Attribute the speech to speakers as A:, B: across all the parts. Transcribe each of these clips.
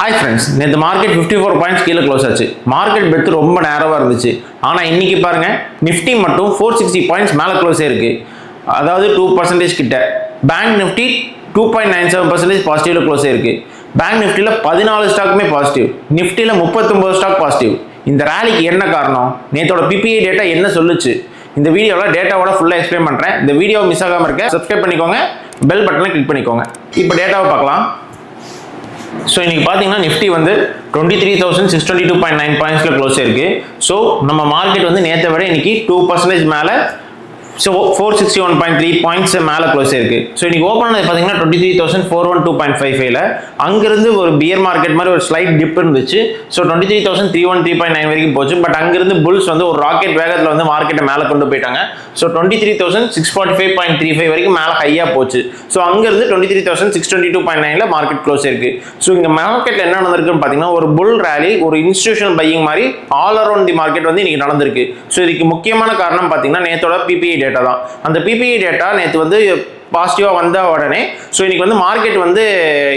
A: Hi friends, நேற்று market 54 points கீழே close ஆச்சு. மார்க்கெட் பெட் ரொம்ப நேரவாக இருந்துச்சு. ஆனால் இன்னைக்கு பாருங்க, நிஃப்டி மட்டும் 460 பாயிண்ட்ஸ் மேலே க்ளோஸ் ஆயிருக்கு. அதாவது 2% கிட்ட. பேங்க் நிஃப்டி 2.97% பாசிட்டிவ்ல க்ளோஸ் ஆயிருக்கு. பேங்க் நிஃப்டியில் 14 ஸ்டாக்குமே பாசிட்டிவ், நிஃப்டியில் 39 ஸ்டாக் பாசிட்டிவ். இந்த ரேலிக்கு என்ன காரணம்? நேற்றோட பிபிஐ டேட்டா என்ன சொல்லுச்சு? இந்த வீடியோவில் டேட்டாவோட ஃபுல்லாக எக்ஸ்பிளைன் பண்ணுறேன். இந்த வீடியோ மிஸ் ஆகாமல் இருக்க சப்ஸ்கிரைப் பண்ணிக்கோங்க, பெல் பட்டனை கிளிக் பண்ணிக்கோங்க. இப்போ டேட்டாவை பார்க்கலாம். ஸோ இன்னைக்கு பார்த்தீங்கன்னா நிஃப்டி வந்து 23,622.9 பாயிண்ட்ஸில் க்ளோஸ் ஆயிருக்கு. ஸோ நம்ம மார்க்கெட் வந்து நேற்றை விட இன்னைக்கு 2% மேலே, ஸோ 461.3 பாயிண்ட்ஸ் மேலே க்ளோஸ் ஆயிருக்கு. ஸோ இன்னைக்கு ஓப்பன் ஆனது பார்த்தீங்கன்னா 23,412.55ல அங்கிருந்து ஒரு பியர் மார்க்கெட் மாதிரி ஒரு ஸ்லைட் டிப் இருந்துச்சு. ஸோ 23,313.9 வரைக்கும் போச்சு. பட் அங்கிருந்து புல்ஸ் வந்து ஒரு ராக்கெட் வேகத்தில் வந்து மார்க்கெட்டை மேலே கொண்டு போயிட்டாங்க. ஸோ 23,645.35 வரைக்கும் மேலே ஹையாக போச்சு. ஸோ அங்கிருந்து 23,622.9ல மார்க்கெட் க்ளோஸ் ஆயிருக்கு. ஸோ இங்கே மார்க்கெட்டில் என்ன நடந்திருக்குன்னு பார்த்தீங்கன்னா, ஒரு புல் ரேலி, ஒரு இன்ஸ்டிடியூஷனல் பையிங் மாதிரி ஆல் அரௌண்ட் தி மார்க்கெட் வந்து இன்னைக்கு நடந்திருக்கு. ஸோ இதுக்கு முக்கியமான காரணம் பார்த்தீங்கன்னா நேற்றோட பிபிஐ டேட்டா தான். அந்த பிபிஐ டேட்டா நேற்று வந்து பாசிட்டிவாக வந்த உடனே ஸோ இன்னைக்கு வந்து மார்க்கெட் வந்து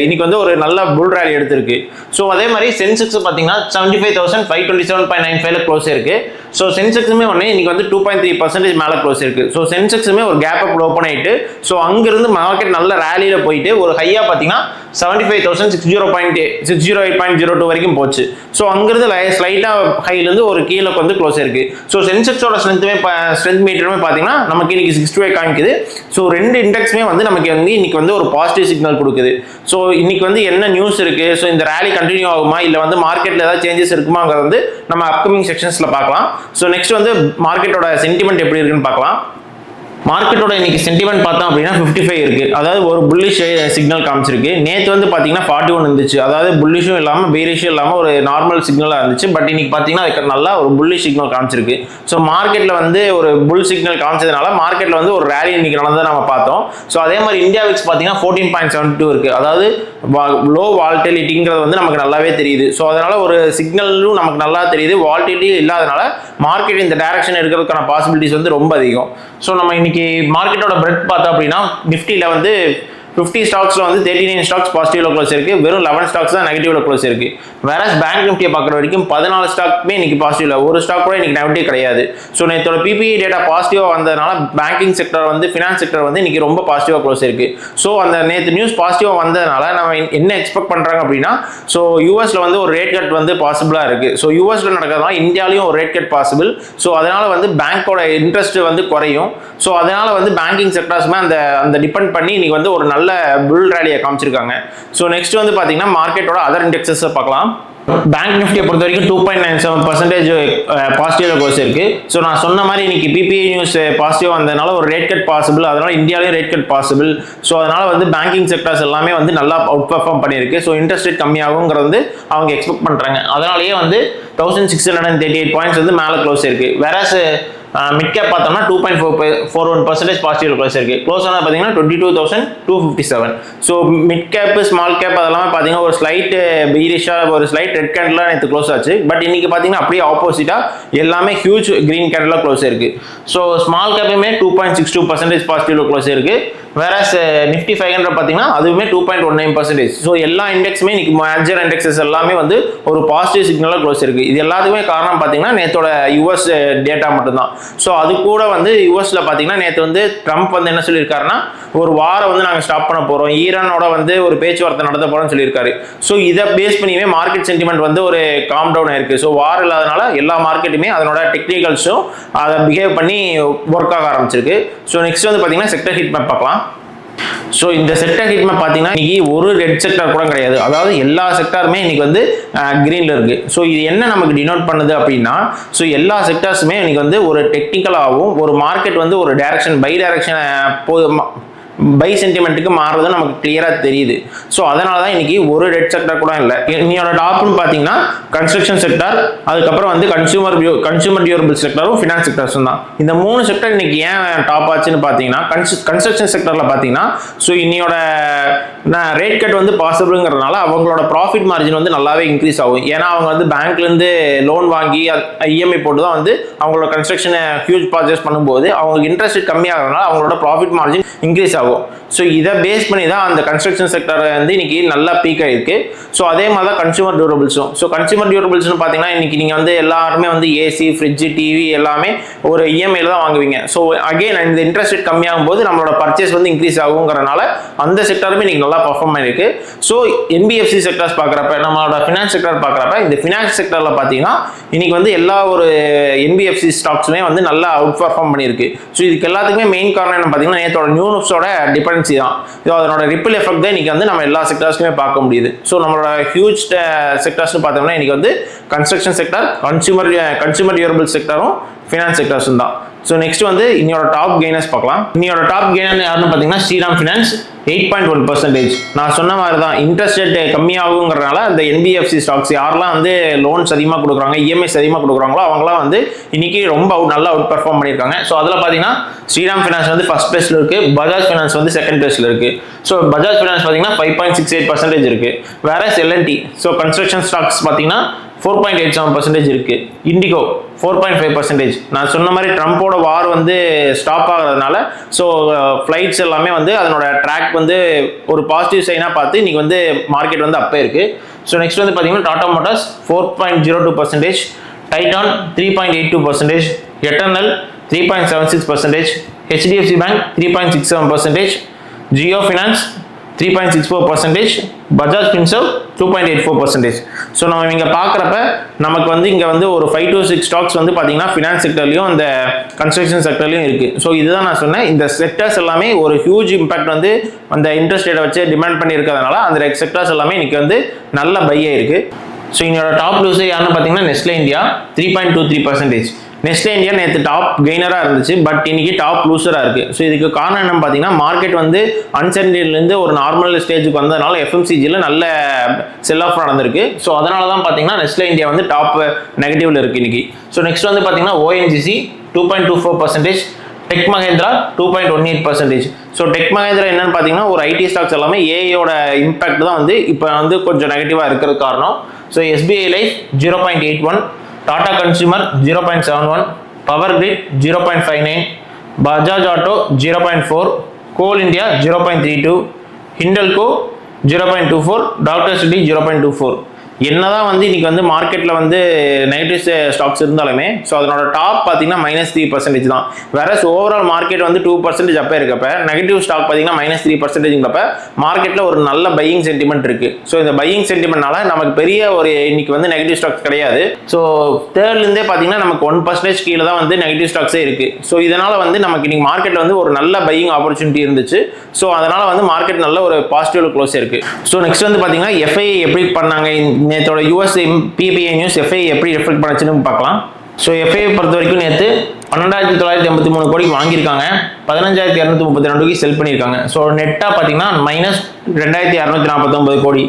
A: இன்னைக்கு வந்து ஒரு நல்ல புல் ரேலி எடுத்திருக்கு. ஸோ அதே மாதிரி சென்செக்ஸ் பார்த்தீங்கன்னா 75,527.95ல க்ளோஸ் இருக்கு. ஸோ சென்செக்ஸுமே ஒன்று இன்னைக்கு வந்து 2.3% மேலே க்ளோஸ் இருக்கு. ஸோ சென்செக்ஸுமே ஒரு கேப் அப் ஓப்பன் ஆகிட்டு, ஸோ அங்கிருந்து மார்க்கெட் நல்ல ரேலியில் போயிட்டு ஒரு ஹையாக பார்த்தீங்கன்னா 75,608.02 வரைக்கும் போச்சு. ஸோ அங்கிருந்து ஸ்லைட்டாக ஹைலேருந்து ஒரு கீழே வந்து க்ளோஸ் இருக்கு. ஸோ சென்செக்ஸோட ஸ்ட்ரென்த் மீட்டருமே பார்த்தீங்கன்னா நமக்கு இன்னைக்கு 65 காமிக்குது. ஸோ ரெண்டு இண்டெக்ஸுமே வந்து நமக்கு வந்து இன்னைக்கு வந்து ஒரு பாசிட்டிவ் சிக்னல் கொடுக்குது. ஸோ இன்னைக்கு வந்து என்ன நியூஸ் இருக்கு, ஸோ இந்த ரேலி கண்டினியூ ஆகுமா, இல்லை வந்து மார்க்கெட்டில் ஏதாவது சேஞ்சஸ் இருக்குமாங்கிறது வந்து நம்ம அப்கமிங் செக்ஷன்ஸில் பார்க்கலாம். ஸோ நெக்ஸ்ட் வந்து மார்க்கெட்டோட சென்டிமெண்ட் எப்படி இருக்குன்னு பார்க்கலாம். மார்க்கெட்டோட இன்னைக்கு சென்டிமெண்ட் பார்த்தோம் அப்படின்னா 55 இருக்கு. அதாவது ஒரு புல்லிஷ் சிக்னல் காமிச்சிருக்கு. நேற்று வந்து பார்த்தீங்கன்னா 41 இருந்துச்சு. அதாவது புல்லிஷும் இல்லாமல் பெயரிஷும் இல்லாமல் ஒரு நார்மல் சிக்னலாக இருந்துச்சு. பட் இன்னைக்கு பார்த்தீங்கன்னா அதுக்கு நல்லா ஒரு புல்லிஷ் சிக்னல் காமிச்சிருக்கு. ஸோ மார்க்கெட்டில் வந்து ஒரு புல் சிக்னல் காமிச்சதுனால மார்க்கெட்டில் வந்து ஒரு ரேலி இன்னைக்கு நடந்ததை நம்ம பார்த்தோம். ஸோ அதே மாதிரி இந்தியா விக்ஸ் பார்த்தீங்கன்னா 14.72 இருக்கு. அதாவது லோ வால்டிலிட்டிங்கிறது வந்து நமக்கு நல்லாவே தெரியுது. ஸோ அதனால ஒரு சிக்னலும் நமக்கு நல்லா தெரியுது. வால்டிலிட்டி இல்லாதனால மார்க்கெட் இந்த டைரக்ஷன் எடுக்கிறதுக்கான பாசிபிலிட்டிஸ் வந்து ரொம்ப அதிகம். ஸோ நம்ம இன்னைக்கு மார்க்கெட்டோட பிரெட் பார்த்தோம் அப்படின்னா நிஃப்டியில் வந்து 50 ஸ்டாக்ஸ்ல வந்து 39 ஸ்டாக்ஸ் பாசிட்டிவ்ல க்ளோஸ் இருக்கு. வெறும் 11 ஸ்டாக்ஸ் தான் நெகட்டிவ்ல க்ளோஸ் இருக்கு. வேற பேங்க் நிஃப்டியை பார்க்குற வரைக்கும் 14 ஸ்டாக்மே இன்னைக்கு பாசிட்டிவ்ல, ஒரு ஸ்டாக் கூட இன்னைக்கு நெகட்டிவ் கிடையாது. ஸோ நேற்றோட பிபிஐ டேட்டா பாசிட்டிவா வந்ததுனால பேங்கிங் செக்டர் வந்து ஃபினான்ஸ் செக்டர் வந்து இன்னைக்கு ரொம்ப பாசிட்டிவா க்ளோஸ் இருக்கு. ஸோ அந்த நேற்று நியூஸ் பாசிட்டிவா வந்ததுனால நம்ம என்ன எக்ஸ்பெக்ட் பண்றாங்க அப்படின்னா, ஸோ யூஎஸ்ல வந்து ஒரு ரேட் கட் வந்து பாசிபிளா இருக்கு. ஸோ யூஎஸ்ல நடக்கிறதுனால இந்தியாலையும் ஒரு ரேட் கட் பாசிபிள். ஸோ அதனால வந்து பேங்கோட இன்ட்ரெஸ்ட் வந்து குறையும். ஸோ அதனால வந்து பேங்கிங் செக்டர்ஸ்மே அந்த டிபெண்ட் பண்ணி இன்னைக்கு வந்து ஒரு நல்ல புல் ரேலியை காமிச்சிருக்காங்க. ஸோ நெக்ஸ்ட் வந்து பார்த்தீங்கன்னா மார்க்கெட்டோட அதர் இண்டெக்ஸஸ் பார்க்கலாம். பேங்க் நிஃப்டியை பொறுத்த வரைக்கும் 2.97% பாசிட்டிவ்ல க்ளோஸ் இருக்கு. ஸோ நான் சொன்ன மாதிரி இன்னைக்கு பிபிஐ நியூஸ் பாசிட்டிவ் வந்ததுனால ஒரு ரேட் கட் பாசிபிள், அதனால இந்தியாவிலேயும் ரேட் கட் பாசிபிள். ஸோ அதனால வந்து பேங்கிங் செக்டர்ஸ் எல்லாமே வந்து நல்லா அவுட் பெர்ஃபார்ம் பண்ணியிருக்கு. ஸோ இன்ட்ரெஸ்ட் ரேட் கம்மியாகுங்கிறது வந்து அவங்க எக்ஸ்பெக்ட் பண்றாங்க. அதனாலேயே வந்து 1638 பாயிண்ட்ஸ் வந்து மேலே க்ளோஸ் இருக்கு. வேற மிட் கேப் பார்த்தோம்னா 2.41% பாசிட்டிவ் க்ளோஸ் இருக்கு. க்ளோஸ் ஆனால் பார்த்தீங்கன்னா 22,257. So mid cap, small cap அதெல்லாமே பார்த்தீங்கன்னா ஒரு ஸ்லைட் பீரிஷாக ஒரு ஸ்லைட் ரெட் கேண்டில் நேற்று க்ளோஸ் ஆச்சு. பட் இன்னைக்கு பார்த்தீங்கன்னா அப்படியே ஆப்போசிட்டாக எல்லாமே ஹியூஜ் கிரீன் கேண்டில் க்ளோஸ் இருக்கு. ஸோ ஸ்மால் கேப்புமே 2.62% பாசிட்டிவ் க்ளோஸ் இருக்கு. வேற நிஃப்டி 500 பார்த்தீங்கன்னா அதுவுமே 2.19%. ஸோ எல்லா இண்டெக்ஸுமே இன்னைக்கு மேஜர் இண்டெக்ஸஸ் எல்லாமே வந்து ஒரு பாசிட்டிவ் சிக்னலாக க்ளோஸ் இருக்கு. இது எல்லாத்துக்குமே காரணம் பார்த்தீங்கன்னா நேற்றோட யூஎஸ் டேட்டா மட்டும்தான். ஸோ அது கூட வந்து யூஎஸ்ல பார்த்தீங்கன்னா நேற்று வந்து ட்ரம்ப் வந்து என்ன சொல்லியிருக்காருன்னா, ஒரு வாரம் வந்து நாங்கள் ஸ்டாப் பண்ண போகிறோம், ஈரானோட வந்து ஒரு பேச்சுவார்த்தை நடத்த போகிறோம்னு சொல்லியிருக்காரு. ஸோ இதை பேஸ் பண்ணியுமே மார்க்கெட் சென்டிமெண்ட் வந்து ஒரு காம் டவுன் ஆயிருக்கு. ஸோ வார் இல்லாதனால எல்லா மார்க்கெட்டுமே அதனோட டெக்னிக்கல்ஸும் அதை பிஹேவ் பண்ணி ஒர்க் ஆக ஆரம்பிச்சிருக்கு. ஸோ நெக்ஸ்ட் வந்து பார்த்தீங்கன்னா செக்டர் ஹீட் மேப் பார்க்கலாம். ஸோ இந்த செக்டர் ஹீட் மேப் பார்த்தீங்கன்னா இன்னைக்கு ஒரு ரெட் செக்டர் கூட கிடையாது. அதாவது எல்லா செக்டருமே இன்னைக்கு வந்து கிரீன்ல இருக்கு. ஸோ இது என்ன நமக்கு டினோட் பண்ணுது அப்படின்னா, ஸோ எல்லா செக்டர்ஸுமே இன்னைக்கு வந்து ஒரு டெக்னிக்கலாகவும் ஒரு மார்க்கெட் வந்து ஒரு டைரக்ஷன் பை டைரக்ஷன் பை சென்டிமெண்ட்டுக்கு மாறுறது நமக்கு கிளியரா தெரியுது. ஸோ அதனால தான் இன்னைக்கு ஒரு ரெட் செக்டர் கூட இல்லை. இன்னையோட டாப்னு பார்த்தீங்கன்னா கன்ஸ்ட்ரக்ஷன் செக்டர், அதுக்கப்புறம் வந்து கன்சூமர் டியூரபிள் செக்டரும் ஃபினான்ஸ் செக்டர்ஸும் தான். இந்த 3 செக்டர் இன்னைக்கு ஏன் டாப் ஆச்சுன்னு பார்த்தீங்கன்னா, கன்ஸ்ட்ரக்ஷன் செக்டர்ல பார்த்தீங்கன்னா ஸோ இன்னையோட ரேட் கட் வந்து பாசிபிள்ங்கிறதுனால அவங்களோட ப்ராஃபிட் மார்ஜின் வந்து நல்லாவே இன்க்ரீஸ் ஆகும். ஏன்னா அவங்க வந்து பேங்க்லேருந்து லோன் வாங்கி இஎம்ஐ போட்டு தான் வந்து அவங்களோட கன்ஸ்ட்ரக்ஷனை ஹியூஜ் பர்ச்சேஸ் பண்ணும்போது அவங்களுக்கு இன்ட்ரெஸ்ட் கம்மியாகிறதுனால அவங்களோட ப்ராஃபிட் மார்ஜின் இன்க்ரீஸ் ஆகும். ஆகும். ஸோ இதை பேஸ் பண்ணி தான் அந்த கன்ஸ்ட்ரக்ஷன் செக்டர் வந்து இன்னைக்கு நல்லா பீக் ஆயிருக்கு. ஸோ அதே மாதிரி தான் கன்சூமர் டியூரபிள்ஸும். ஸோ கன்சூமர் டியூரபிள்ஸ்னு பார்த்தீங்கன்னா இன்னைக்கு நீங்கள் வந்து எல்லாருமே வந்து ஏசி, ஃப்ரிட்ஜ், டிவி எல்லாமே ஒரு இஎம்ஐல தான் வாங்குவீங்க. ஸோ அகைன் இந்த இன்ட்ரெஸ்ட் ரேட் கம்மியாகும் போது நம்மளோட பர்ச்சேஸ் வந்து இன்க்ரீஸ் ஆகுங்கிறனால அந்த செக்டருமே இன்னைக்கு நல்லா பர்ஃபார்ம் ஆயிருக்கு. ஸோ என்பிஎஃப்சி செக்டர்ஸ் பார்க்குறப்ப, நம்மளோட ஃபினான்ஸ் செக்டர் பார்க்குறப்ப, இந்த ஃபினான்ஸ் செக்டரில் பார்த்தீங்கன்னா இன்னைக்கு வந்து எல்லா ஒரு என்பிஎஃப்சி ஸ்டாக்ஸுமே வந்து நல்லா அவுட் பர்ஃபார்ம் பண்ணியிருக்கு. ஸோ இதுக்கு எல்லாத்துக்குமே மெயின் காரணம் என்ன பார்த்தீங்கன்னா நேற்றோட நியூஸோட டிபெண்டன்சி தான். ஸோ அதனோட ரிப்பிள் எஃபெக்ட் தான் இன்னைக்கு வந்து நம்ம எல்லா செக்டர்ஸ்க்குமே பார்க்க முடியுது. ஸோ நம்மளோட ஹியூஜ் செக்டர்ஸ்னு பார்த்தோம்னா இன்னைக்கு வந்து கன்ஸ்ட்ரக்ஷன் செக்டர், கன்சூமர் டியூரபிள் செக்டரும், ஃபினான்ஸ் செக்டர்ஸும் தான். ஸோ நெக்ஸ்ட் வந்து இன்னையோட டாப் கெய்னர்ஸ் பார்க்கலாம். இன்னையோட டாப் கெய்னர் யாருன்னு பார்த்தீங்கன்னா ஸ்ரீராம் ஃபினான்ஸ் 8.1%. நான் சொன்ன மாதிரி தான் இன்ட்ரெஸ்ட் ரேட் கம்மியாகுங்கிறனால அந்த என்பிஎஃப்சி ஸ்டாக்ஸ் யாரெல்லாம் வந்து லோன்ஸ் அதிகமாக கொடுக்குறாங்க, இஎம்ஐஸ் அதிகமாக கொடுக்குறாங்களோ அவங்களாம் வந்து இன்னைக்கு ரொம்ப நல்லா அவுட் பர்ஃபார்ம் பண்ணியிருக்காங்க. ஸோ அதில் பார்த்தீங்கன்னா ஸ்ரீராம் ஃபினான்ஸ் வந்து ஃபர்ஸ்ட் பிளேஸ்ல இருக்கு, பஜாஜ் ஃபினான்ஸ் வந்து செகண்ட் பிளேஸ்ல இருக்கு. ஸோ பஜாஜ் ஃபினான்ஸ் பார்த்தீங்கன்னா 5.68% இருக்கு. வேற எல்என்டி, ஸோ கன்ஸ்ட்ரக்ஷன் ஸ்டாக்ஸ் பார்த்தீங்கன்னா 4.87% இருக்கு. இண்டிகோ 4.5%. நான் சொன்ன மாதிரி ட்ரம்போட வார் வந்து ஸ்டாப் ஆகிறதுனால ஸோ ஃப்ளைட்ஸ் எல்லாமே வந்து அதனோட ட்ராக் வந்து ஒரு பாசிட்டிவ் சைனாக பார்த்து இன்னைக்கு வந்து மார்க்கெட் வந்து அப்பே இருக்கு. ஸோ நெக்ஸ்ட் வந்து பார்த்தீங்கன்னா Tata Motors 4.02%, Titan 3.82%, eternal 3.76%, HDFC bank 3.67%, Jio finance 3.64%, Bajaj Finserv 2.84%. So நம்ம இங்கே பார்க்குறப்ப நமக்கு வந்து இங்கே வந்து ஒரு 5 to 6 ஸ்டாக்ஸ் வந்து பார்த்தீங்கன்னா ஃபினான்ஸ் செக்டர்லையும் அந்த கன்ஸ்ட்ரக்ஷன் செக்டர்லையும் இருக்குது. ஸோ இதுதான் நான் சொன்னேன், இந்த செக்டர்ஸ் எல்லாமே ஒரு ஹியூஜ் இம்பாக்ட் வந்து அந்த இன்ட்ரெஸ்ட் ரேட்டை வச்சு டிமாண்ட் பண்ணி இருக்கிறதுனால அந்த செக்டர்ஸ் எல்லாமே இன்னைக்கு வந்து நல்ல பை ஆயிருக்கு. ஸோ என்னோட டாப் லூஸர் யாருன்னு பார்த்தீங்கன்னா நெஸ்லே இந்தியா 3.23%. நெஸ்லே இந்தியா நேற்று டாப் கெய்னராக இருந்துச்சு, பட் இன்னைக்கு டாப் லூசராக இருக்குது. ஸோ இதுக்கு காரணம் என்னன்னு பார்த்தீங்கன்னா மார்க்கெட் வந்து அன்சர்டனிட்டிலேருந்து ஒரு நார்மல் ஸ்டேஜுக்கு வந்ததுனால எஃப்எம்சிஜியில் நல்ல செல் ஆஃப் நடந்திருக்கு. ஸோ அதனால தான் பார்த்தீங்கன்னா நெஸ்லே இந்தியா வந்து டாப் நெகட்டிவ்ல இருக்குது இன்னைக்கு. ஸோ நெக்ஸ்ட் வந்து பார்த்தீங்கன்னா ONGC 2.24%, tech Mahindra 2.18%. So tech Mahindra என்னன்னு பார்த்தீங்கன்னா ஒரு ஐடி ஸ்டாக்ஸ் எல்லாமே ஏஐயோட இம்பாக்ட் தான் வந்து இப்போ வந்து கொஞ்சம் நெகட்டிவாக இருக்கிறது காரணம். So SBI life 0.81, Tata consumer 0.71, power grid 0.59, Bajaj auto 0.4, கோல் இந்தியா 0.32, ஹிண்டல்கோ 0.24, டாக்டர் சிட்டி 0.24. என்னதான் வந்து இன்னைக்கு வந்து மார்க்கெட்ல வந்து நெகட்டிவ் ஸ்டாக்ஸ் இருந்தாலுமே ஸோ அதனோட டாப் பார்த்தீங்கன்னா -3% தான். வேற ஓவரால் மார்க்கெட் வந்து 2% அப்போ இருக்கப்ப நெகட்டிவ் ஸ்டாக் பார்த்தீங்கன்னா -3%ங்கிறப்ப மார்க்கெட்ல ஒரு நல்ல பையிங் சென்டிமெண்ட் இருக்கு. ஸோ இந்த பையிங் சென்டிமெண்ட்னால நமக்கு பெரிய ஒரு இன்னைக்கு வந்து நெகட்டிவ் ஸ்டாக்ஸ் கிடையாது. ஸோ தேர்ட்லேருந்தே பார்த்தீங்கன்னா நமக்கு 1% கீழே தான் வந்து நெகட்டிவ் ஸ்டாக்ஸே இருக்கு. ஸோ இதனால வந்து நமக்கு இன்னைக்கு மார்க்கெட்ல வந்து ஒரு நல்ல பையிங் ஆப்பர்ச்சுனிட்டி இருந்துச்சு. ஸோ அதனால வந்து மார்க்கெட் நல்ல ஒரு பாசிட்டிவ் க்ளோஸ் இருக்கு. ஸோ நெக்ஸ்ட் வந்து பார்த்தீங்கன்னா எஃப்ஐ எப்படி பண்ணாங்க, நேற்றோட யூஎஸ் பிபிஐ நியூஸ் எஃப்ஐ எப்படி ரெஃப்ளெக்ட் பண்ணுச்சுன்னு பார்க்கலாம். ஸோ எஃப்ஐ பொறுத்த வரைக்கும் நேற்று 12,983 கோடிக்கு வாங்கியிருக்காங்க, 15,232 செல் பண்ணியிருக்காங்க. ஸோ நெட்டாக பார்த்தீங்கன்னா -2,249 கோடி.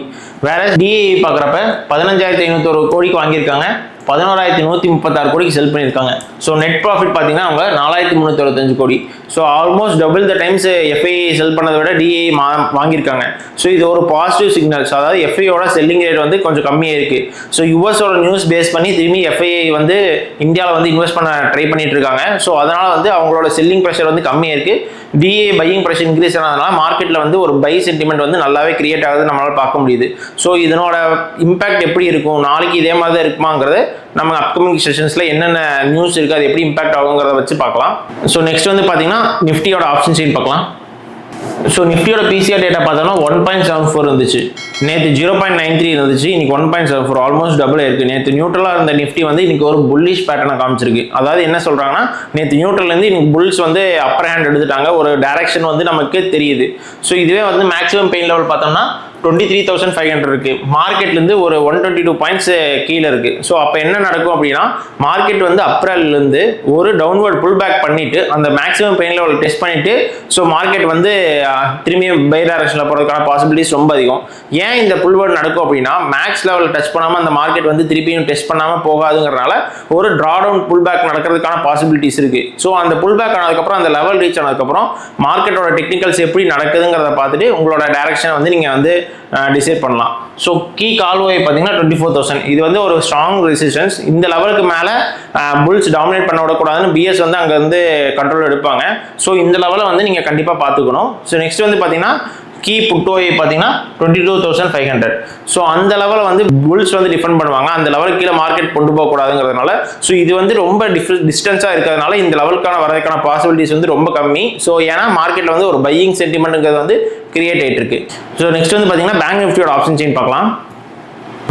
A: வேற டிஏ பார்க்குறப்ப 15,501 கோடிக்கு வாங்கியிருக்காங்க, 11,136 கோடிக்கு செல் பண்ணியிருக்காங்க. ஸோ நெட் ப்ராஃபிட் பார்த்தீங்கன்னா அவங்க 4,375 கோடி. So almost double the times FI sell பண்ணதை விட டிஐ வாங்கியிருக்காங்க. ஸோ இது ஒரு பாசிட்டிவ் சிக்னல்ஸ், அதாவது எஃப்ஐயோட செல்லிங் ரேட் வந்து கொஞ்சம் கம்மியாக இருக்குது. ஸோ யூஎஸோட நியூஸ் பேஸ் பண்ணி திரும்பி எஃப்ஐஐ வந்து இந்தியாவில் வந்து இன்வெஸ்ட் பண்ண ட்ரை பண்ணிட்டு இருக்காங்க. ஸோ அதனால் வந்து அவங்களோட செல்லிங் ப்ரெஷர் வந்து கம்மியாக இருக்குது. டிஏ பையிங் ப்ரெஷர் இன்க்ரீஸ் ஆனதுனால மார்க்கெட்டில் வந்து ஒரு பை சென்டிமெண்ட் வந்து நல்லாவே கிரியேட் ஆகுது நம்மளால் பார்க்க முடியுது. ஸோ இதனோட இம்பாக்ட் எப்படி இருக்கும், நாளைக்கு இதே மாதிரி தான் இருக்குமாங்கிறது நம்ம அப்கமிங் செஷன்ஸில் என்னென்ன நியூஸ் இருக்குது அது எப்படி இம்பாக்ட் ஆகுங்கிறத வச்சு பார்க்கலாம். ஸோ நெக்ஸ்ட் வந்து பார்த்தீங்கன்னா நிஃப்டியோட ஆப்ஷன் செயின் பார்க்கலாம். ஸோ நிஃப்டியோட பிசிஆர் டேட்டா பார்த்தோம்னா 1.74 இருந்துச்சு, நேற்று 0.93 இருந்துச்சு, இன்னைக்கு 1.74, ஆல்மோஸ்ட் டபுள் இருக்குது. நேற்று நியூட்ரலாக இருந்த நிஃப்டி வந்து இன்னைக்கு ஒரு புல்லிஷ் பேட்டர்னை காமிச்சிருக்கு. அதாவது என்ன சொல்கிறாங்கன்னா நேற்று நியூட்ரல்லேருந்து இன்னைக்கு புல்ஸ் வந்து அப்பர் ஹேண்ட் எடுத்துட்டாங்க, ஒரு டைரக்ஷன் வந்து நமக்கு தெரியுது. ஸோ இதுவே வந்து மேக்ஸிமம் பெயின் லெவல் பார்த்தோம்னா 23,500 இருக்கு, மார்க்கெட்லேருந்து ஒரு 122 பாயிண்ட்ஸ் கீழே இருக்கு. ஸோ அப்போ என்ன நடக்கும் அப்படின்னா மார்க்கெட் வந்து அப்ரல்லேருந்து ஒரு டவுன்வர்ட் புல் பேக் பண்ணிட்டு அந்த மேக்ஸிமம் பெயின் லெவல் டெஸ்ட் பண்ணிட்டு ஸோ மார்க்கெட் வந்து திரும்பியும் பை டைரக்ஷனில் போகிறதுக்கான பாசிபிலிட்டிஸ் ரொம்ப அதிகம். ஏன் இந்த புல்வர்ட் நடக்கும் அப்படின்னா மேக்ஸ் லெவல் டச் பண்ணாமல் அந்த மார்க்கெட் வந்து திருப்பியும் டெஸ்ட் பண்ணாமல் போகாதுங்கிறனால ஒரு ட்ரா டவுன் புல் பேக் நடக்கிறதுக்கான பாசிபிலிட்டிஸ் இருக்கு. ஸோ அந்த புல் பேக் ஆனதுக்கப்புறம் அந்த லெவல் ரீச் ஆனதுக்கப்புறம் மார்க்கெட்டோட டெக்னிக்கல்ஸ் எப்படி நடக்குதுங்கிறத பார்த்துட்டு உங்களோட டைரக்ஷனை வந்து நீங்கள் வந்து டிசைட் பண்ணலாம். ஸோ கீ கால் ஓஏ பார்த்தீங்கன்னா 24,000. இது வந்து ஒரு ஸ்ட்ராங் ரெசிஸ்டன்ஸ். இந்த லெவலுக்கு மேலே புல்ஸ் டாமினேட் பண்ண விடக்கூடாதுன்னு பிஎஸ் வந்து அங்கே வந்து கண்ட்ரோல் எடுப்பாங்க. ஸோ இந்த லெவலை வந்து நீங்கள் கண்டிப்பாக பார்த்துக்கணும். ஸோ நெக்ஸ்ட் வந்து பார்த்தீங்கன்னா கீ புட் ஓஏ பார்த்தீங்கன்னா 22,500. ஸோ அந்த லெவலில் வந்து புல்ஸ் வந்து டிஃபெண்ட் பண்ணுவாங்க. அந்த லெவலுக்கு கீழே மார்க்கெட் கொண்டு போகக்கூடாதுங்கிறதுனால ஸோ இது வந்து ரொம்ப டிஸ்டன்ஸாக இருக்கிறதுனால இந்த லெவலுக்கான வரதுக்கான பாசிபிலிட்டிஸ் வந்து ரொம்ப கம்மி. ஸோ ஏன்னா மார்க்கெட்டில் வந்து ஒரு பையிங் சென்டிமெண்ட்டுங்கிறது வந்து கிரியேட் ஆகிட்டு இருக்கு. ஸோ நெக்ஸ்ட் வந்து பார்த்தீங்கன்னா பேங்க் நிஃப்டியோட ஆப்ஷன் செயின் பார்க்கலாம்.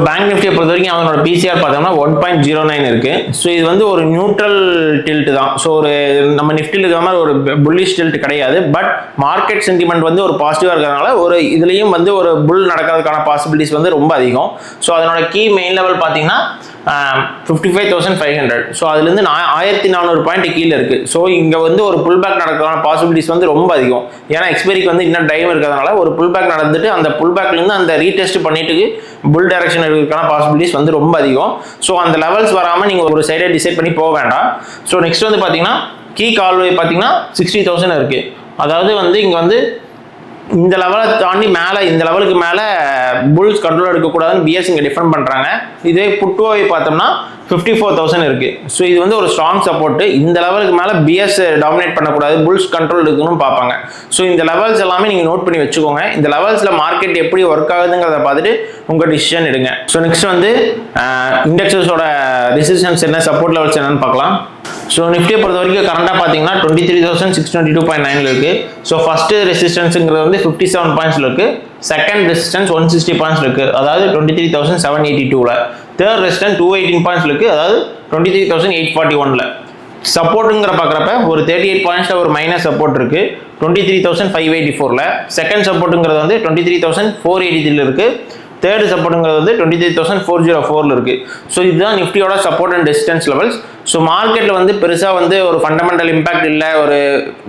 A: பேங்க் நிஃப்டியை பொறுத்த வரைக்கும் அவனோட பிசிஆர் பார்த்தோம்னா 1.09 இருக்கு. ஸோ இது வந்து ஒரு நியூட்ரல் டில்ட் தான். ஸோ ஒரு நம்ம நிஃப்டியில் இருக்கிற மாதிரி ஒரு புல்லிஷ் டில்ட் கிடையாது. பட் மார்க்கெட் சென்டிமெண்ட் வந்து ஒரு பாசிட்டிவாக இருக்கிறதுனால ஒரு இதுலேயும் வந்து ஒரு புல் நடக்கிறதுக்கான பாசிபிலிட்டிஸ் வந்து ரொம்ப அதிகம். ஸோ அதனோட கீ மெயின் லெவல் பார்த்தீங்கன்னா 55,500. ஸோ அதுலேருந்து 1400 பாயிண்ட் கீழே இருக்குது. ஸோ இங்கே வந்து ஒரு புல் பேக் நடக்கிறதுக்கான பாசிபிலிட்டிஸ் வந்து ரொம்ப அதிகம். ஏன்னா எக்ஸ்பைரிக்கு வந்து இன்னும் டைம் இருக்கிறதுனால ஒரு புல் பேக் நடந்துட்டு அந்த புல் பேக்லேருந்து அந்த ரீடெஸ்ட் பண்ணிட்டு புல் டைரக்ஷன் இருக்கிறதுக்கான பாசிபிலிட்டிஸ் வந்து ரொம்ப அதிகம். ஸோ அந்த லெவல்ஸ் வராமல் நீங்கள் ஒரு சைடை டிசைட் பண்ணி போக வேண்டாம். ஸோ நெக்ஸ்ட் வந்து பார்த்தீங்கன்னா கீ கால்வே பார்த்தீங்கன்னா 60,000 இருக்குது. அதாவது வந்து இங்கே வந்து இந்த லெவலை தாண்டி மேலே இந்த லெவலுக்கு மேலே புல்ஸ் கண்ட்ரோல் எடுக்கக்கூடாதுன்னு பிஎஸ் இங்கே டிஃபெண்ட் பண்ணுறாங்க. இதே புட்டோவை பார்த்தோம்னா 54,000 இருக்குது. ஸோ இது வந்து ஒரு ஸ்ட்ராங் சப்போர்ட்டு. இந்த லெவலுக்கு மேலே பிஎஸ் டாமினேட் பண்ணக்கூடாது, புல்ஸ் கண்ட்ரோல் எடுக்கணும்னு பார்ப்பாங்க. ஸோ இந்த லெவல்ஸ் எல்லாமே நீங்கள் நோட் பண்ணி வச்சுக்கோங்க. இந்த லெவல்ஸில் மார்க்கெட் எப்படி ஒர்க் ஆகுதுங்கிறத பார்த்துட்டு உங்கள் டிசிஷன் எடுங்க. ஸோ நெக்ஸ்ட் வந்து இண்டெக்ஸஸோட ரெசிஸ்டன்ஸ் என்ன, சப்போர்ட் லெவல்ஸ் என்னன்னு பார்க்கலாம். ஸோ நிஃப்டியை பொறுத்த வரைக்கும் கரண்டாக பார்த்தீங்கன்னா 23,622.9 இருக்குது. ஸோ ஃபஸ்ட்டு ரெசிஸ்டன்ஸுங்கிறது வந்து 57 பாயிண்ட்ஸில் இருக்குது. செகண்ட் ரெசிஸ்டன்ஸ் 160 பாயிண்ட்ஸ் இருக்குது, அதாவது 23,782ல். தேர்ட் ரெசிஸ்டன்ஸ் 218 பாயிண்ட்ஸ் இருக்குது, அதாவது 23,841ல். சப்போர்ட்டுங்கிற பார்க்குறப்ப ஒரு 38 பாயிண்ட்ஸில் ஒரு மைனஸ் சப்போர்ட் இருக்குது 23,584ல். செகண்ட் சப்போர்ட்டுங்கிறது வந்து 23,483ல் இருக்குது. தேர்டு சப்போர்ட்டுங்கிறது வந்து 23,404ல் இருக்குது. ஸோ இதுதான் நிஃப்டியோட support and resistance levels. So மார்க்கெட்டில் வந்து பெருசாக வந்து ஒரு ஃபண்டமெண்டல் இம்பாக்ட் இல்லை, ஒரு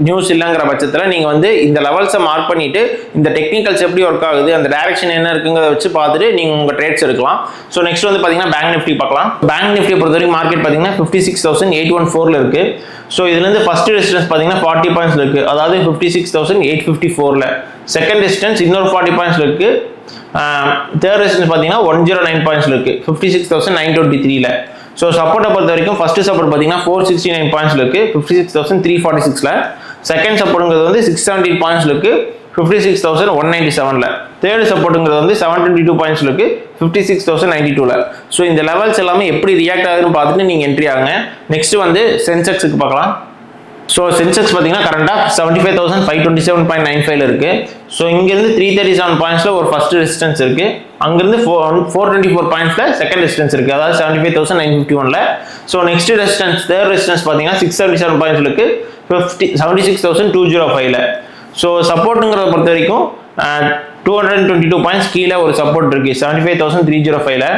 A: நியூஸ் இல்லைங்கிற பட்சத்தில் நீங்கள் வந்து இந்த லெவல்ஸை மார்க் பண்ணிவிட்டு இந்த டெக்னிக்கல்ஸ் எப்படி ஒர்க் ஆகுது, அந்த டைரக்ஷன் என்ன இருக்குங்கிறத வச்சு பார்த்துட்டு நீங்கள் உங்கள் ட்ரேட்ஸ் எடுக்கலாம். ஸோ நெக்ஸ்ட் வந்து பார்த்தீங்கன்னா பேங்க் நிஃப்டி பார்க்கலாம். பேங்க் நிஃப்டியை பொறுத்த வரைக்கும் மார்க்கெட் பார்த்தீங்கன்னா 56,814ல் இருக்குது. ஸோ இதுலேருந்து ஃபஸ்ட்டு ரெசிஸ்டன்ஸ் பார்த்தீங்கன்னா 40 பாயிண்ட்ஸ் இருக்குது, அதாவது 56,854ல். செகண்ட் ரெசிஸ்டன்ஸ் இன்னொரு 40 பாயிண்ட்ஸ் இருக்குது. தேர்ட் ரெசிஸ்டன்ஸ் பார்த்தீங்கன்னா 109 பாயிண்ட்ஸ் இருக்குது 56,923ல். ஸோ சப்போர்ட்டை பொறுத்த வரைக்கும் ஃபஸ்ட்டு சப்போர்ட் பார்த்தீங்கன்னா 469 பாயிண்ட்ஸில் இருக்குது 56,346ல். செகண்ட் சப்போர்ட்டுங்கிறது வந்து 617 பாயிண்ட்ஸில் இருக்குது 56,197ல். தேர்டு சப்போர்ட்டுங்கிறது வந்து 722 பாயிண்ட்ஸில் இருக்குது 56,092ல். ஸோ இந்த லெவல்ஸ் எல்லாமே எப்படி ரியாக்ட் ஆகுதுன்னு பார்த்துட்டு நீங்கள் என்ட்ரி ஆகுங்க. நெக்ஸ்ட் வந்து சென்செக்ஸுக்கு பார்க்கலாம். ஸோ சென்செக்ஸ் பார்த்தீங்கன்னா கரண்டாக 75,527.95ல் இருக்குது. ஸோ இங்கேருந்து 337 பாயிண்ட்ஸில் ஒரு ஃபஸ்ட்டு ரெசிஸ்டன்ஸ் இருக்குது. அங்கேருந்து 424 பாயிண்ட்ஸில் செகண்ட் ரெசிஸ்டன்ஸ் இருக்குது, அதாவது 75,951ல். So next resistance third resistance பார்த்தீங்கன்னா 677 பாயிண்ட்ஸில் இருக்குது 76,205ல். ஸோ சப்போர்ட்டுங்கிறத பொறுத்த வரைக்கும் 222 பாயிண்ட்ஸ் கீழே ஒரு சப்போர்ட் இருக்குது 75,305ல்.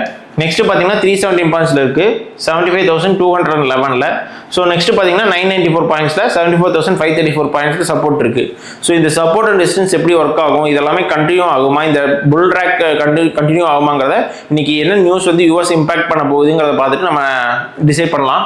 A: நெக்ஸ்ட் பார்த்தீங்கன்னா 317 பாயிண்ட்ஸில் இருக்குது 75,211ல். ஸோ நெக்ஸ்ட் பார்த்தீங்கன்னா 994 பாயிண்ட்ஸில் 74,534 பாயிண்ட்ஸில் சப்போர்ட் இருக்குது. ஸோ இந்த சப்போர்ட் அண்ட் ரெசிஸ்டன்ஸ் எப்படி ஒர்க் ஆகும், இதெல்லாமே கண்டினியூ ஆகுமா, இந்த புல் ட்ராக் கண்டினியூ ஆகுமாங்கிறத இன்னைக்கு என்ன நியூஸ் வந்து யூஎஸ் இம்பாக்ட் பண்ண போகுதுங்கிறத பார்த்துட்டு நம்ம டிசைட் பண்ணலாம்.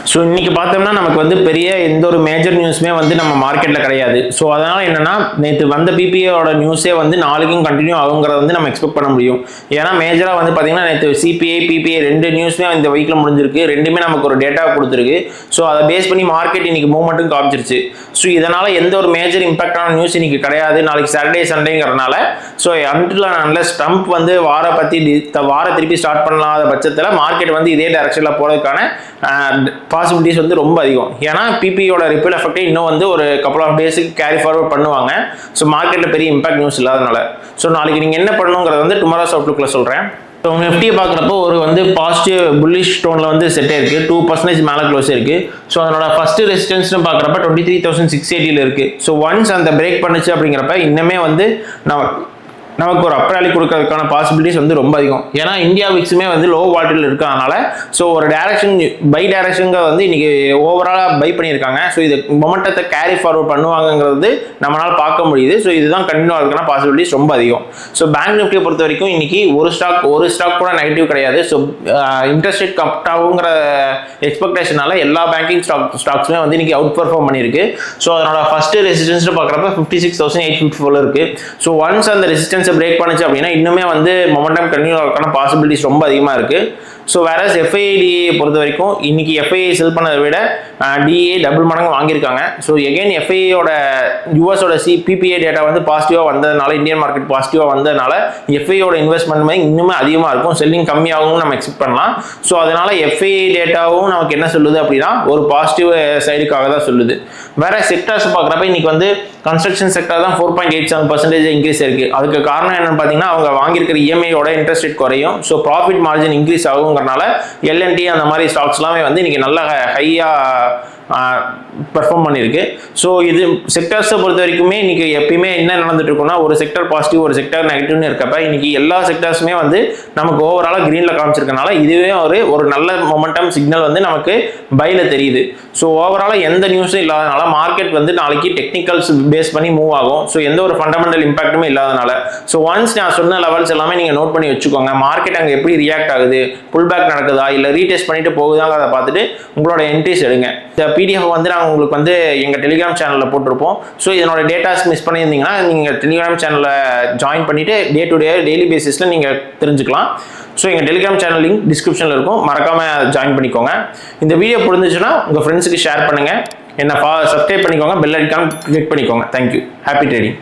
A: ஸோ இன்னைக்கு பார்த்தோம்னா நமக்கு வந்து பெரிய எந்த ஒரு மேஜர் நியூஸுமே வந்து நம்ம மார்க்கெட்டில் கிடையாது. ஸோ அதனால் என்னென்னா நேற்று வந்த பிபிஐயோட நியூஸே வந்து நாளைக்கும் கண்டினியூ ஆகுங்கிறத வந்து நம்ம எக்ஸ்பெக்ட் பண்ண முடியும். ஏன்னா மேஜராக வந்து பார்த்தீங்கன்னா நேற்று சிபிஐ பிபிஐ ரெண்டு நியூஸுமே இந்த வீக்கில் முடிஞ்சிருக்கு, ரெண்டுமே நமக்கு ஒரு டேட்டா கொடுத்துருக்கு. ஸோ அதை பேஸ் பண்ணி மார்க்கெட் இன்னைக்கு மூவ்மெண்ட்டும் காமிச்சிருச்சு. ஸோ இதனால் எந்த ஒரு மேஜர் இம்பாக்டான நியூஸ் இன்னைக்கு கிடையாது. நாளைக்கு சாட்டர்டே சண்டேங்கிறதுனால ஸோ அன்டில் ட்ரம்ப் வந்து வார திருப்பி ஸ்டார்ட் பண்ணாத பட்சத்தில் மார்க்கெட் வந்து இதே டைரக்ஷனில் போகிறதுக்கான பாசிபிலிட்டிஸ் வந்து ரொம்ப அதிகம். ஏன்னா பிபியோட ரிப்பிள் எஃபெக்டை இன்னும் வந்து ஒரு கப்பல் ஆஃப் டேஸுக்கு கேரி ஃபார்வர்ட் பண்ணுவாங்க. ஸோ மார்க்கெட்டில் பெரிய இம்பாக்ட் நியூஸ் இல்லாதனால ஸோ நாளைக்கு நீங்கள் என்ன பண்ணணுங்கிறத வந்து டுமாரோஸ் அவுட்லுக்கில் சொல்கிறேன். ஸோ நிஃப்டியை பார்க்குறப்போ ஒரு வந்து பாசிட்டிவ் புல்லிஷ் டோனில் வந்து செட் ஆயிருக்கு 2% மேலே க்ளோஸ் இருக்குது. ஸோ அதனோட ஃபஸ்ட்டு ரெசிஸ்டன்ஸ்னு பார்க்குறப்ப 23,680ல் இருக்குது. ஸோ ஒன்ஸ் அந்த பிரேக் பண்ணுச்சு அப்படிங்கிறப்ப இன்னுமே வந்து நமக்கு ஒரு அப்ராலி கொடுக்கறதுக்கான பாசிபிலிட்டிஸ் வந்து ரொம்ப அதிகம். ஏன்னா இந்தியா விக்ஸுமே வந்து லோ வால்டில் இருக்கிறதுனால ஸோ ஒரு டைரக்ஷன் பை டைரக்ஷனுங்க வந்து இன்னைக்கு ஓவராலாக பை பண்ணியிருக்காங்க. ஸோ இது மொமெண்டத்தை கேரி ஃபார்வர்ட் பண்ணுவாங்கிறது நம்மளால் பார்க்க முடியுது. ஸோ இதுதான் கண்டினியூ ஆகிறதுக்கான பாசிபிலிட்டிஸ் ரொம்ப அதிகம். ஸோ பேங்க் நிஃப்டியை பொறுத்த வரைக்கும் இன்னைக்கு ஒரு ஸ்டாக் கூட நெகட்டிவ் கிடையாது. ஸோ இன்ட்ரெஸ்ட் ரேட் கட் ஆகுங்கிற எக்ஸ்பெக்டேஷனால எல்லா பேங்கிங் ஸ்டாக்ஸுமே வந்து இன்னைக்கு அவுட் பெர்ஃபார்ம் பண்ணியிருக்கு. ஸோ அதனோட ஃபர்ஸ்ட் ரெசிஸ்டன்ஸ் பார்க்குறப்ப 56,854 இருக்குது. ஸோ ஒன்ஸ் அந்த ரெசிஸ்டன்ஸ் ரெசிஸ்டன்ஸை பிரேக் பண்ணுச்சு அப்படின்னா இன்னுமே வந்து மொமெண்டம் கண்டினியூ ஆகிறதுக்கான பாசிபிலிட்டிஸ் ரொம்ப அதிகமாக இருக்குது. ஸோ வேற எஃப்ஐடிஏ பொறுத்த வரைக்கும் இன்னைக்கு எஃப்ஐஏ செல் பண்ணதை விட டிஏ டபுள் மடங்கு வாங்கியிருக்காங்க. ஸோ எகைன் எஃப்ஐஏயோட யூஎஸோட பிபிஏ டேட்டா வந்து பாசிட்டிவாக வந்ததுனால, இந்தியன் மார்க்கெட் பாசிட்டிவாக வந்ததுனால எஃப்ஐயோட இன்வெஸ்ட்மெண்ட் இன்னுமே அதிகமாக இருக்கும், செல்லிங் கம்மியாகவும் நம்ம எக்ஸ்பெக்ட் பண்ணலாம். ஸோ அதனால எஃப்ஐஏ டேட்டாவும் நமக்கு என்ன சொல்லுது அப்படின்னா ஒரு பாசிட்டிவ் சைடுக்காக தான் சொல்லுது. வேற செக்டர்ஸ் பார்க்குறப்ப இன்னைக்கு வந்து கன்ஸ்ட்ரக்ஷன் செக்டர் தான் 4.87% இன்க்ரீஸ் இருக்கு. அதுக்கு காரணம் என்னன்னு பார்த்தீங்கன்னா அவங்க வாங்கியிருக்கிற இஎம்ஐயோட இன்ட்ரெஸ்ட் ரேட் குறையும். ஸோ ப்ராஃபிட் மார்ஜின் இன்க்ரீஸ் ஆகுங்கிறனால எல்என்டி அந்த மாதிரி ஸ்டாக்ஸ் எல்லாமே வந்து இன்னைக்கு நல்ல ஹையா பெர்ஃபார்ம் பண்ணியிருக்கு. ஸோ இது செக்டர்ஸை பொறுத்த வரைக்குமே இன்னைக்கு எப்பயுமே என்ன நடந்துட்டு இருக்குன்னா ஒரு செக்டர் பாசிட்டிவ் ஒரு செக்டர் நெகட்டிவ்னு இருக்கப்ப இன்னைக்கு எல்லா செக்டர்ஸுமே வந்து நமக்கு ஓவராலாக கிரீனில் காமிச்சிருக்கனால இதுவே ஒரு நல்ல மொமெண்டம் சிக்னல் வந்து நமக்கு பைல தெரியுது. ஸோ ஓவராலாக எந்த நியூஸும் இல்லாதனால மார்க்கெட் வந்து நாளைக்கு டெக்னிக்கல்ஸ் பேஸ் பண்ணி மூவ் ஆகும். ஸோ எந்த ஒரு ஃபண்டமெண்டல் இம்பாக்ட்டுமே இல்லாதனால ஸோ ஒன்ஸ் நான் சொன்ன லெவல்ஸ் எல்லாமே நீங்கள் நோட் பண்ணி வச்சுக்கோங்க. மார்க்கெட் அங்கே எப்படி ரியாக்ட் ஆகுது, புல் பேக் நடக்குதா இல்லை ரீடெஸ்ட் பண்ணிட்டு போகுதாங்கிறத பார்த்துட்டு உங்களோட என்ட்ரிஸ் எடுங்க. இந்த பிடிஎஃப் வந்து நாங்கள் உங்களுக்கு வந்து எங்கள் டெலிகிராம் சேனலில் போட்டிருப்போம். ஸோ இதனோட டேட்டாஸ் மிஸ் பண்ணியிருந்தீங்கன்னா நீங்கள் டெலிகிராம் சேனலில் ஜாயின் பண்ணிவிட்டு டே டு டே டெய்லி பேசிஸில் நீங்கள் தெரிஞ்சுக்கலாம். ஸோ எங்கள் டெலிகிராம் சேனல் லிங்க் டிஸ்கிரிப்ஷனில் இருக்கும், மறக்காமல் ஜாயின் பண்ணிக்கோங்க. இந்த வீடியோ புரிஞ்சிச்சுன்னா உங்கள் ஃப்ரெண்ட்ஸுக்கு ஷேர் பண்ணுங்கள், என்ன சப்ஸ்கிரைப் பண்ணிக்கோங்க, பெல் ஐக்கான் கிளிக் பண்ணிக்கோங்க. தேங்க்யூ. Happy trading.